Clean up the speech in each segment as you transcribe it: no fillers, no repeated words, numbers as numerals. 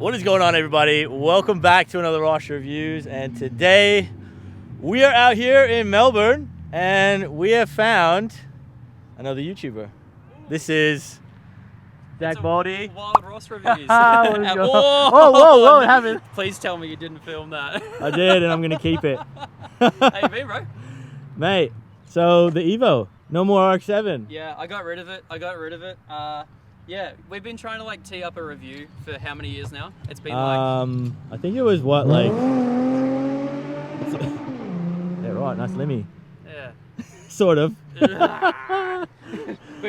What is going on, everybody? Welcome back to another Rosh Reviews, and today we are out here in Melbourne and we have found another YouTuber. This is Zach Baldy. Wild Ross Reviews. Whoa, what happened? Please tell me you didn't film that. I did, and I'm going to keep it. How you been, bro? Mate, so the EVO, no more RX-7. Yeah, I got rid of it. Yeah, we've been trying to like tee up a review for how many years now? It's been I think it was what, like... yeah, right, nice limmy. Yeah. Sort of. We've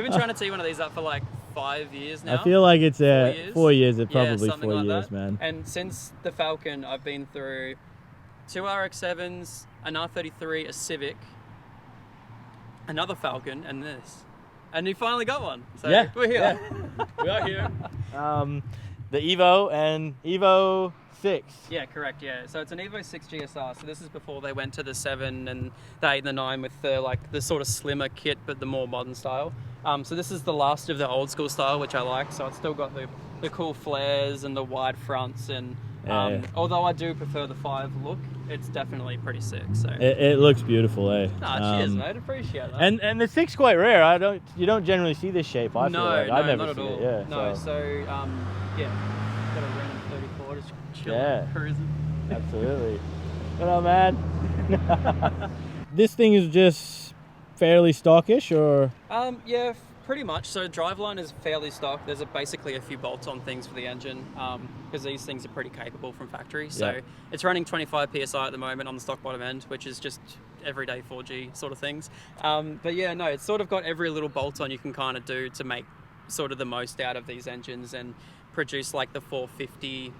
been trying to tee one of these up for like 5 years now. I feel like it's 4 years, probably 4 like years, that. man. And since the Falcon, I've been through 2 RX-7s, an R33, a Civic, another Falcon, and this. And you finally got one. So yeah, we're here. Yeah. We are here. The EVO and EVO 6. Yeah, correct, yeah. So it's an EVO 6 GSR. So this is before they went to the 7 and the 8 and the 9 with the sort of slimmer kit, but the more modern style. So this is the last of the old school style, which I like. So it's still got the cool flares and the wide fronts. And although I do prefer the 5 look, it's definitely pretty sick. So it looks beautiful, eh? Cheers, mate. Appreciate that. And the 6 quite rare. You don't generally see this shape. I feel like I've never not seen at all. it. Yeah. No, so yeah, got a random 34, just chilling, cruising. Absolutely. What up, man? This thing is just fairly stockish, or? Yeah, pretty much. So driveline is fairly stock. There's basically a few bolts-on things for the engine because these things are pretty capable from factory. So it's running 25 PSI at the moment on the stock bottom end, which is just everyday 4G sort of things. But yeah, no, it's sort of got every little bolt-on you can kind of do to make sort of the most out of these engines and produce like the 450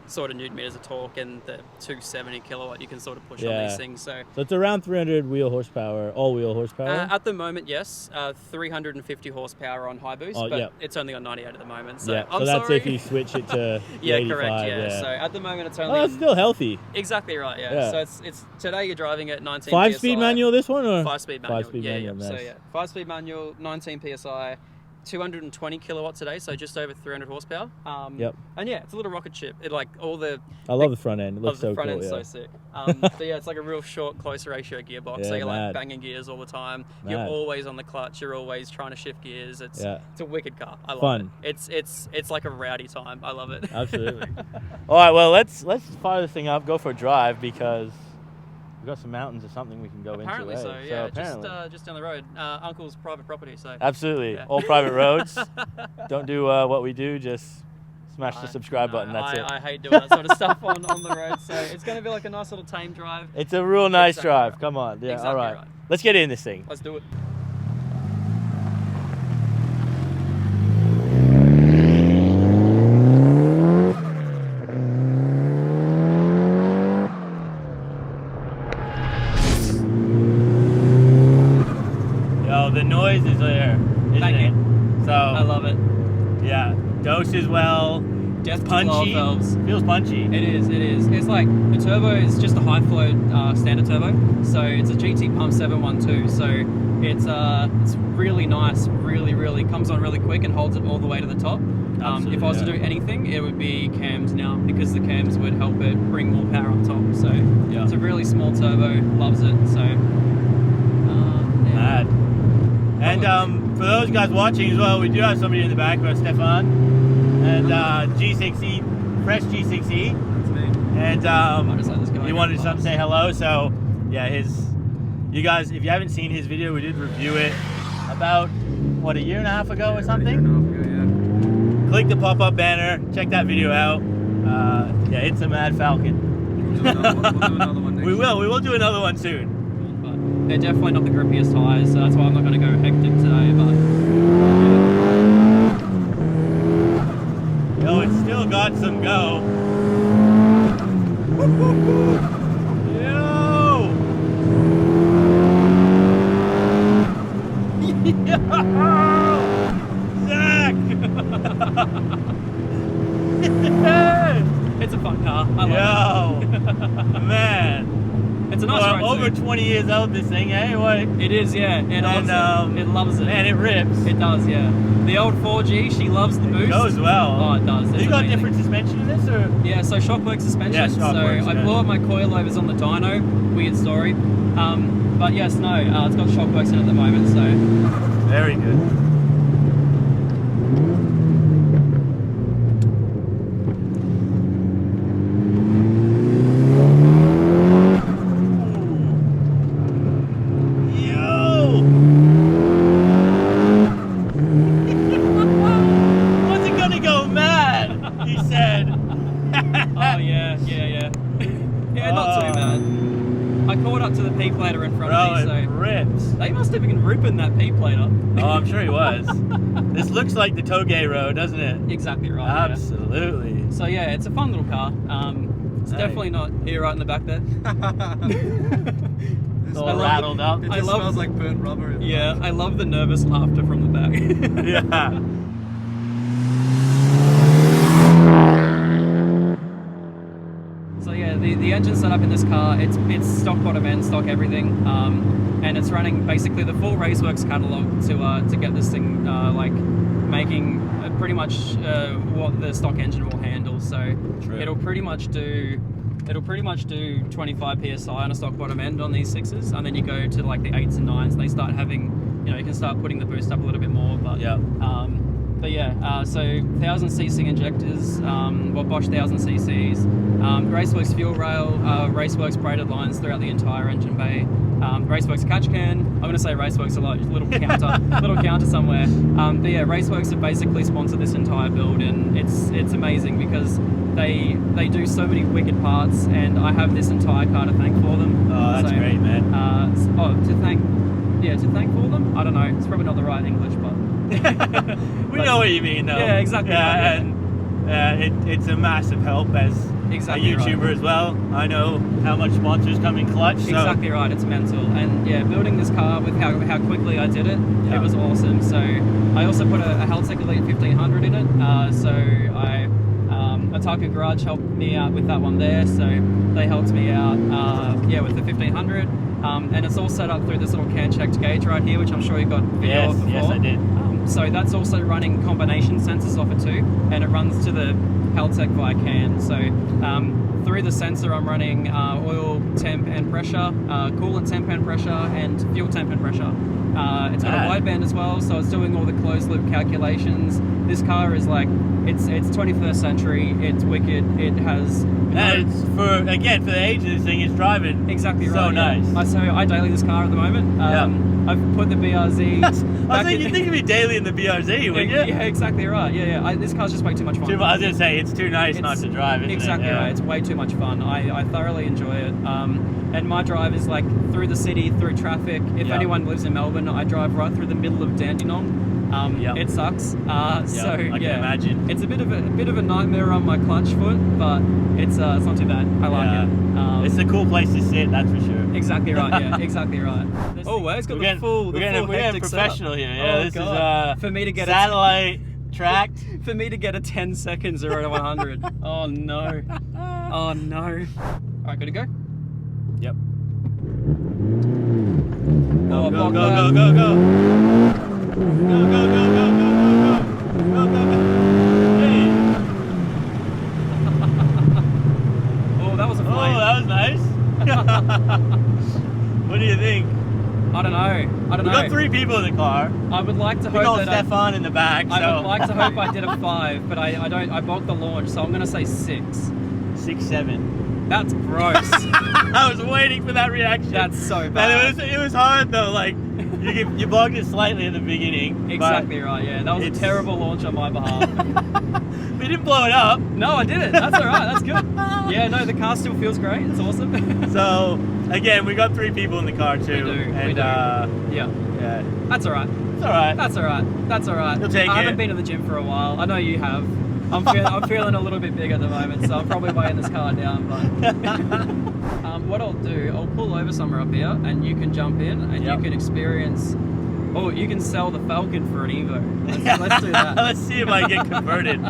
sort of newton meters of torque and the 270 kilowatt you can sort of push on these things. So it's around 300 wheel horsepower, all-wheel horsepower? At the moment, yes. 350 horsepower on high boost, but it's only on 98 at the moment. So so that's if you switch it to yeah, 85, correct. Yeah. So at the moment, it's only. Oh, that's still healthy. Exactly right. Yeah. So it's today you're driving at 19 5-speed PSI. manual, this one, or 5-speed manual? 5-speed manual. Nice. So yeah, 5-speed manual, 19 PSI. 220 kilowatts today, so just over 300 horsepower. And yeah, it's a little rocket ship. It like all the. I love the front end. It looks so cool. The front end's so sick. So yeah, it's like a real short, close ratio gearbox. So you're like banging gears all the time. You're always on the clutch. You're always trying to shift gears. It's a wicked car. I love it. It's like a rowdy time. I love it. Absolutely. All right, well let's fire this thing up. Go for a drive because we've got some mountains or something we can go apparently into. Apparently so, yeah. Just down the road. Uncle's private property, so. Absolutely. All private roads. Don't do what we do, just smash the subscribe button, that's it. I hate doing that sort of stuff on the road, so it's going to be like a nice little tame drive. It's a real nice drive. Right. Come on. Yeah, exactly all right. Let's get in this thing. Let's do it. The noise is there, isn't it? So I love it. Yeah, doses well. Death punchy. Feels punchy. It is. It's like the turbo is just a high flow standard turbo. So it's a GT pump 712. So it's really nice. Really comes on really quick and holds it all the way to the top. If I was to do anything, it would be cams now because the cams would help it bring more power on top. So it's a really small turbo. Loves it. So mad. And for those guys watching as well, we do have somebody in the back, we've got Stefan, and G6E, fresh G6E. That's me. And he wanted to say hello, so yeah, you guys, if you haven't seen his video, we did review it about, what, a year and a half ago or something? A year and a half ago, yeah. Click the pop-up banner, check that video out. Yeah, it's a mad Falcon. We'll do another one next we will do another one soon. They're definitely not the grippiest tires, so that's why I'm not going to go hectic today, but... Yo, it's still got some go. Yo! Zach! It's a fun car, I love it. Yo! Man! It's a nice ride over too. 20 years old, this thing, eh? What? It is, yeah. It loves it. Man, it rips. It does, yeah. The old 4G, she loves the boost. It goes well. Oh, it does. Have you got different suspension in this, or? Yeah, so Shockworks suspension. Yeah, Shockworks, so I blew up my coilovers on the dyno. Weird story. But yes, no, it's got Shockworks in it at the moment, so. Very good. Yeah, not too bad. I caught up to the P plater in front of me, so it rips. they must have been ripping that P plate up. Oh, I'm sure he was. This looks like the Toge road, doesn't it? Exactly right. Absolutely. Yeah. So yeah, it's a fun little car. It's definitely not here right in the back there. It's all rattled up. It just smells like burnt rubber. Yeah, I love the nervous laughter from the back. Yeah. So yeah, the engine setup in this car, it's stock bottom end, stock everything, and it's running basically the full Raceworks catalog to get this thing like making pretty much what the stock engine will handle. So it'll pretty much do 25 psi on a stock bottom end on these 6s, and then you go to like the 8s and 9s, they start having, you know, you can start putting the boost up a little bit more, but yeah. So 1000cc injectors, Bosch 1000cc's, Raceworks fuel rail, Raceworks braided lines throughout the entire engine bay, Raceworks catch can. I'm going to say Raceworks a lot, little counter somewhere. But yeah, Raceworks have basically sponsored this entire build, and it's amazing because they do so many wicked parts, and I have this entire car to thank for them. Oh, that's great, man. To thank for them? I don't know. It's probably not the right English, but we know what you mean, though. Yeah, exactly. Yeah, and it's a massive help as a YouTuber as well. I know how much sponsors come in clutch. So. Exactly right. It's mental, and yeah, building this car with how quickly I did it, it was awesome. So I also put a Haltech Elite 1500 in it. So Ataka Garage helped me out with that one there. So they helped me out, with the 1500. And it's all set up through this little can-checked gauge right here, which I'm sure you got video of before. Yes, I did. So that's also running combination sensors off it too, and it runs to the Haltech via CAN. So through the sensor I'm running oil temp and pressure, coolant temp and pressure, and fuel temp and pressure. It's got a wideband as well, so it's doing all the closed loop calculations. This car is like, it's 21st century, it's wicked, it has... it's for the age of this thing, it's driving exactly right. So nice. So I daily this car at the moment. I've put the BRZ... I think you'd think it'd be daily in the BRZ, wouldn't you? Yeah, exactly right. Yeah. This car's just way too much fun. I was going to say, it's too nice not to drive, isn't exactly it? Right. It's way too much fun. I thoroughly enjoy it. And my drive is like through the city, through traffic. If anyone lives in Melbourne, I drive right through the middle of Dandenong. It sucks. I can imagine. It's a bit of a nightmare on my clutch foot, but it's not too bad. I like it. It's a cool place to sit, that's for sure. Exactly right. Yeah, exactly right. It's got the full hectic professional setup. here. Yeah, this is for me to get satellite tracked. For me to get a 10 second 0 to 100. Oh no. Oh no. All right, good to go. Yep. Go. Go. Go. Hey. Oh, that was a flame. Oh, that was nice. What do you think? I don't know. We got 3 people in the car. I would like to hope that Stefan in the back. I would like to hope I did a 5, but I don't. I balked the launch, so I'm gonna say 6. 6, 7. That's gross. I was waiting for that reaction. That's so bad. And it was hard though. Like you bugged it slightly in the beginning. Exactly right. Yeah, that was a terrible launch on my behalf. We didn't blow it up. No, I didn't. That's all right. That's good. Yeah, no, the car still feels great. It's awesome. So again, we got 3 people in the car too. We do. Yeah. That's all right. It's all right. That's all right. That's all right. You'll take it. I haven't been to the gym for a while. I know you have. I'm feeling a little bit big at the moment, so I'm probably weighing this car down. But what I'll do, I'll pull over somewhere up here, and you can jump in, and you can experience. Oh, you can sell the Falcon for an Evo. Let's do that. Let's see if I get converted.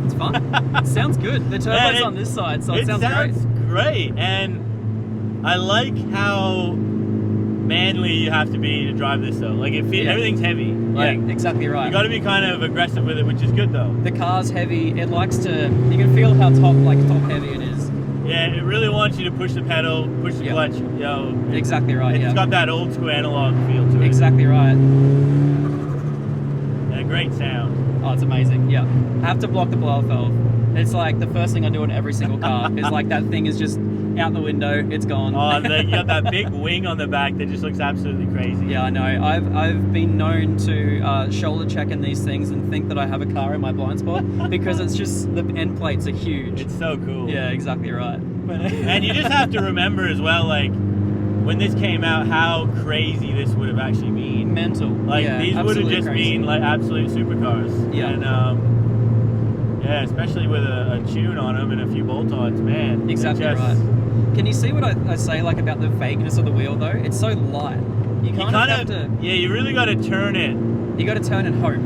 It's fun. It sounds good. The turbo's on this side, so it sounds great. And I like how manly you have to be to drive this though. Like everything's heavy. Like, yeah, exactly right. You got to be kind of aggressive with it, which is good though. The car's heavy. It likes to. You can feel how top heavy it is. Yeah, it really wants you to push the pedal, push the clutch. Exactly right. It's got that old school analog feel to it. Exactly right. And a great sound. Oh, it's amazing. Yeah, I have to block the blower valve. It's like the first thing I do in every single car is like that thing is just out the window. It's gone. Oh, you got that big wing on the back that just looks absolutely crazy. Yeah, I know. I've been known to shoulder check in these things and think that I have a car in my blind spot because it's just the end plates are huge. It's so cool. Yeah, exactly right. And you just have to remember as well, like when this came out, how crazy this would have actually been. Mental. Like yeah, these would have just crazy. been like absolute supercars. Yeah. And yeah, especially with a tune on them and a few bolt-ons, man. Exactly right. Can you see what I say like about the vagueness of the wheel though? It's so light. You kind of have to. Yeah, you really got to turn it. You got to turn and hope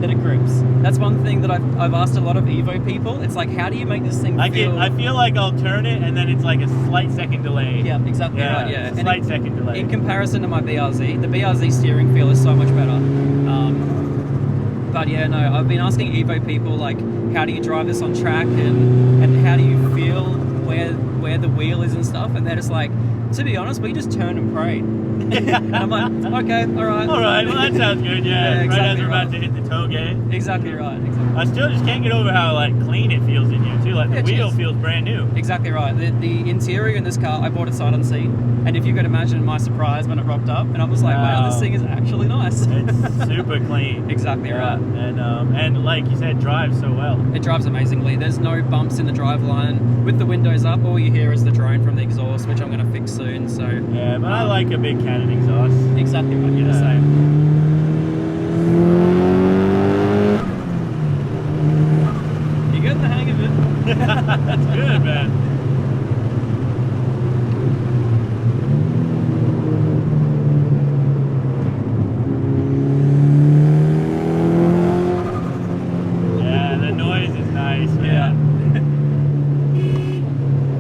that it grips. That's one thing that I've asked a lot of Evo people. It's like, how do you make this thing feel? I feel like I'll turn it and then it's like a slight second delay. Yeah, exactly right. Yeah, slight second delay. In comparison to my BRZ, the BRZ steering feel is so much better. But yeah, no, I've been asking Evo people like, how do you drive this on track and how do you feel where the wheel is and stuff? And they're just like, to be honest, we just turn and pray. And I'm like, okay, all right. All right, well that sounds good, yeah. Yeah, right as exactly we're about right. to hit the toe gate. Exactly right, exactly. I still just can't get over how like clean it feels in here too. Like the wheel feels brand new. Exactly right. The interior in this car, I bought it side unseen, and if you could imagine my surprise when it rocked up, and I was like, wow, this thing is actually nice. It's super clean. Exactly right. And like you said, drives so well. It drives amazingly. There's no bumps in the drive line. With the windows up, all you hear is the drone from the exhaust, which I'm going to fix soon. So yeah, but I like a big Canon exhaust. Exactly what you're saying. You get the hang of it. That's good, man. Yeah, the noise is nice, man.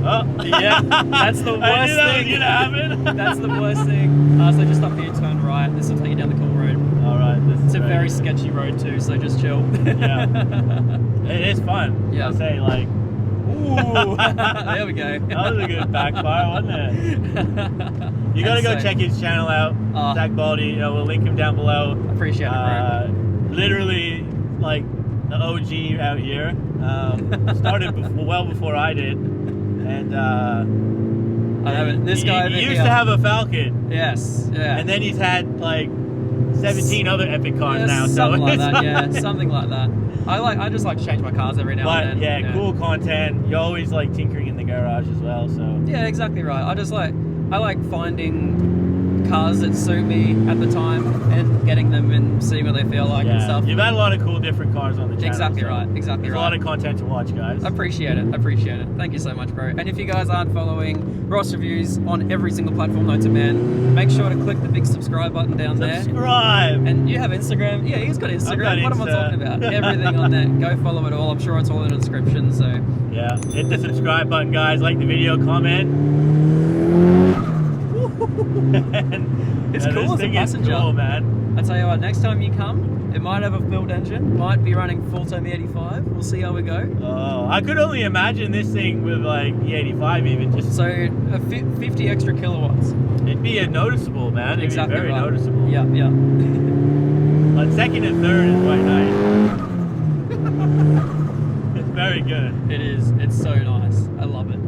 Oh, yeah, that's the worst I knew that thing. was gonna happen. That's the worst thing. So just up here, turn right. This will take you down the cool road. All right, It's a very sketchy road too, so just chill. Yeah, it is fun. Yeah. I'll say like. Ooh, there we go. That was a good backfire, wasn't it? You gotta go check his channel out, Zach Baldy. We'll link him down below. Appreciate it, bro. Literally, like the OG out here. Started well before I did, and I haven't. This guy he used to have a Falcon. Yes. Yeah. And then he's had like 17 other epic cars now. Something So like that. Yeah, something like that. I just like to change my cars every now and then. Yeah, cool content. You're always like tinkering in the garage as well. So yeah, exactly right. I like finding cars that suit me at the time and getting them and seeing what they feel like and stuff. You've had a lot of cool different cars on the channel. Exactly so right. Exactly there's right. a lot of content to watch, guys. I appreciate it. Thank you so much, bro. And if you guys aren't following Ross Reviews on every single platform known to man, make sure to click the big subscribe button down there. Subscribe. And you have Instagram? Yeah, he's got Instagram. What am I talking about? Everything on there. Go follow it all. I'm sure it's all in the description. So yeah, hit the subscribe button, guys. Like the video, comment. It's cool as a passenger. Cool, man. I tell you what, next time you come, it might have a built engine, might be running full time E85. We'll see how we go. Oh, I could only imagine this thing with like E85 even just. So 50 extra kilowatts. It'd be a noticeable, man. It'd Exactly be very right. noticeable. Yeah. But second and third is quite nice. It's very good. It is. It's so nice. I love it.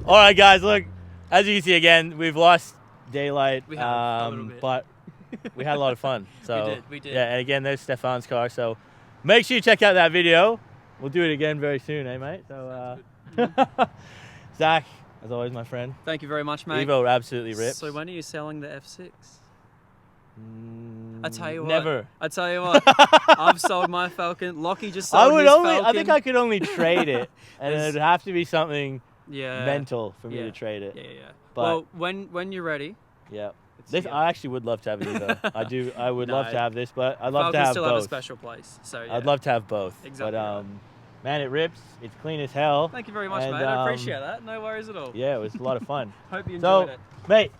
All right, guys. Look, as you can see again, we've lost daylight. We have a little bit. But we had a lot of fun. So we did. Yeah, and again, there's Stefan's car. So make sure you check out that video. We'll do it again very soon, eh, mate? So Zach, as always, my friend. Thank you very much, mate. Evo absolutely rips. So when are you selling the F6? I tell you what. Never. I tell you what. I've sold my Falcon. Lockie just sold his Falcon. I think I could only trade it, and it'd have to be something yeah. mental for me to trade it. Yeah. But well, when you're ready, yeah, This here. I actually would love to have it either. I do. I would love to No. have this, but I'd love to Falcons have still both. have a special place. So yeah. I'd love to have both. Exactly But right. man, it rips. It's clean as hell. Thank you very much, And, mate. I appreciate that. No worries at all. Yeah, it was a lot of fun. Hope you So, enjoyed it. mate,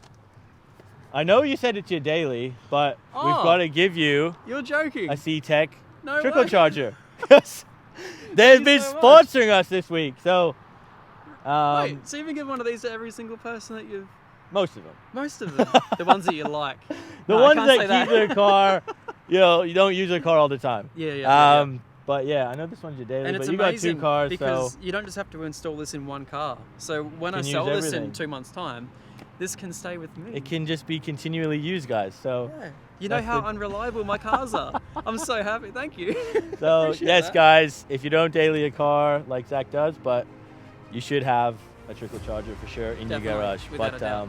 I know you said it's your daily, but we've Oh. got to give you You're joking. a C-Tech No trickle way. charger. They've you been so much. sponsoring us this week, so Wait, so you've been giving one of these to every single person that you've... most of them. Most of them. The ones that you like. The No, I ones can't that say keep their car, you know, you don't use their car all the time. Yeah. But yeah, I know this one's your daily, And but it's you got amazing two cars, because so you don't just have to install this in one car. So when I Can use sell this everything. in 2 months' time, this can stay with me. it can just be continually used, guys. So, Yeah. You know That's how the- unreliable my cars are. I'm so happy. Thank you. so Appreciate yes, that. guys, if you don't daily a car like Zach does, but you should have a trickle charger for sure in Definitely, your garage. without But a doubt.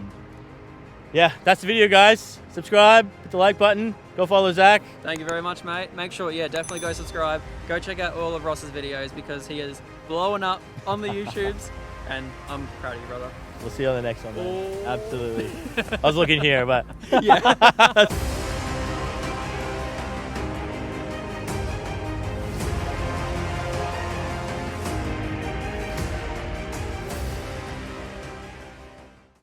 yeah, that's the video, guys. Subscribe, hit the like button, go follow Zach. Thank you very much, mate. Make sure, definitely go subscribe. Go check out all of Ross's videos because he is blowing up on the YouTubes, and I'm proud of you, brother. We'll see you on the next one, man. Oh. Absolutely. I was looking here, but Yeah.